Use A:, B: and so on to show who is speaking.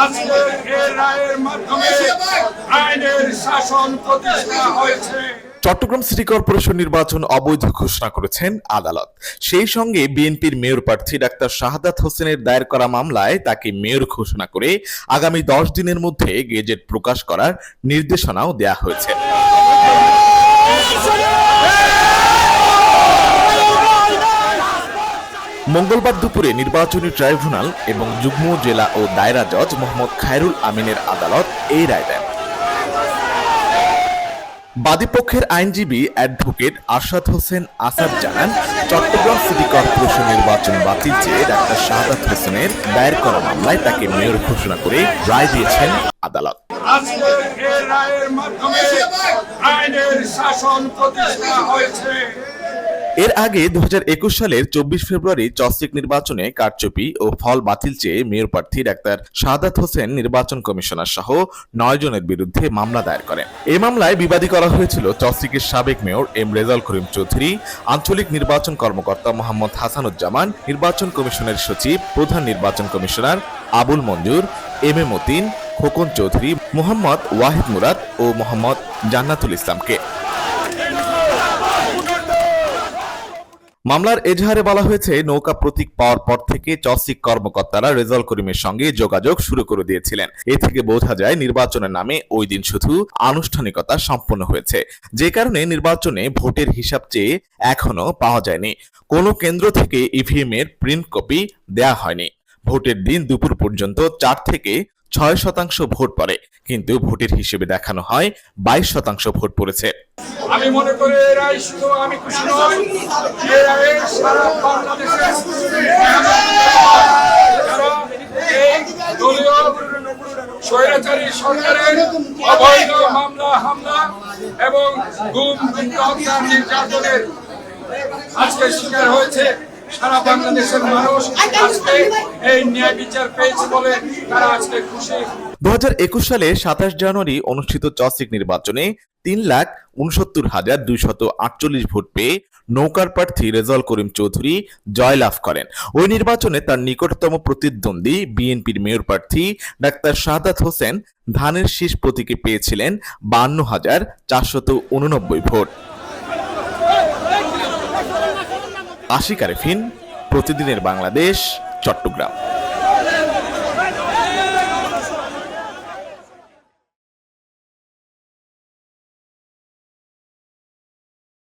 A: আজকে এই রায়ের মাধ্যমে আইনের শাসন প্রতিষ্ঠা হয়েছে।
B: চট্টগ্রাম সিটি কর্পোরেশন নির্বাচন অবৈধ ঘোষণা করেছেন আদালত। সেই সঙ্গে বিএনপির মেয়র প্রার্থী ডাক্তার শাহাদাত হোসেনের দায়ের করা মামলায় তাকে মেয়র ঘোষণা করে আগামী 10 দিনের মধ্যে গেজেট প্রকাশ করার নির্দেশনাও দেয়া হয়েছে। মঙ্গলবার দুপুরে নির্বাচনী ট্রাইব্যুনাল এবং যুগ্ম জেলা ও দায়রা জজ মোহাম্মদ খায়রুল আমিনের আদালত এই রায় দেন। বাদীপক্ষের আইনজীবী অ্যাডভোকেট আরশাদ হোসেন আসাদ জানান, চট্টগ্রাম সিটি কর্পোরেশন নির্বাচন বাতিল চেয়ে ডাক্তার শাহাদাত হোসেনের দায়ের করা মামলায় তাকে মেয়র ঘোষণা করে রায় দিয়েছেন আদালত।
A: আজকে এই রায়ের মাধ্যমে আইনের শাসন প্রতিষ্ঠা হয়েছে।
B: এর আগে 2021 সালের 24 ফেব্রুয়ারি চসিক নির্বাচনে কারচুপি ও ফল বাতিল চেয়ে মেয়র প্রার্থী ডাক্তার শাহাদাত হোসেন নির্বাচন কমিশনার সহ 9 জনের বিরুদ্ধে মামলা দায়ের করেন। এই মামলায় বিবাদী করা হয়েছিল চসিকের সাবেক মেয়র এম রেজাউল করিম চৌধুরী, আঞ্চলিক নির্বাচন কর্মকর্তা মোহাম্মদ হাসানুজ্জামান, নির্বাচন কমিশনের সচিব, প্রধান নির্বাচন commissioner Abul Manjur, M A Matin, Khokon Chowdhury, Mohammad Wahid Murad ও মোহাম্মদ জান্নাতুল ইসলামকে। মামলার এজাহারে বলা হয়েছে, নৌকা প্রতীক পাওয়ার পর থেকে চসিক কর্মকর্তারা রেজাউল করিমের সঙ্গে যোগাযোগ শুরু করে দিয়েছিলেন। এ থেকে বোঝা যায় নির্বাচনের নামে ওই দিন শুধু আনুষ্ঠানিকতা সম্পন্ন হয়েছে, যে কারণে নির্বাচনে ভোটের হিসাব চেয়ে এখনো পাওয়া যায়নি। কোনো কেন্দ্র থেকে ইভিএম এর প্রিন্ট কপি দেয়া হয়নি। ভোটের দিন দুপুর পর্যন্ত 4 থেকে 6% ভোট পড়ে, কিন্তু ভোটের হিসেবে দেখানো হয় 22% ভোট পড়েছে।
A: আমি মনে করি এই রায় শুধু আমি খুশি নই, এই রায়ে সারা বাংলাদেশের যারা এই দলীয় স্বৈরাচারী সরকারের অবৈধ মামলা হামলা এবং গুম হত্যা নির্যাতনের আজকে শিকার হয়েছে, সারা বাংলাদেশের মানুষ আজকে এই ন্যায় বিচার পেয়েছে বলে তারা আজকে খুশি।
B: 2021 সালে 27 জানুয়ারি অনুষ্ঠিত চসিক নির্বাচনে 3,69,248 ভোট পেয়ে নৌকার প্রার্থী রেজাউল করিম চৌধুরী জয়লাভ করেন। ওই নির্বাচনে তার নিকটতম প্রতিদ্বন্দ্বী বিএনপির মেয়র প্রার্থী ডাক্তার শাহাদাত হোসেন ধানের শীষ প্রতীকে পেয়েছিলেন 52,489 ভোট। আশিক আরেফিন, প্রতিদিনের বাংলাদেশ, চট্টগ্রাম।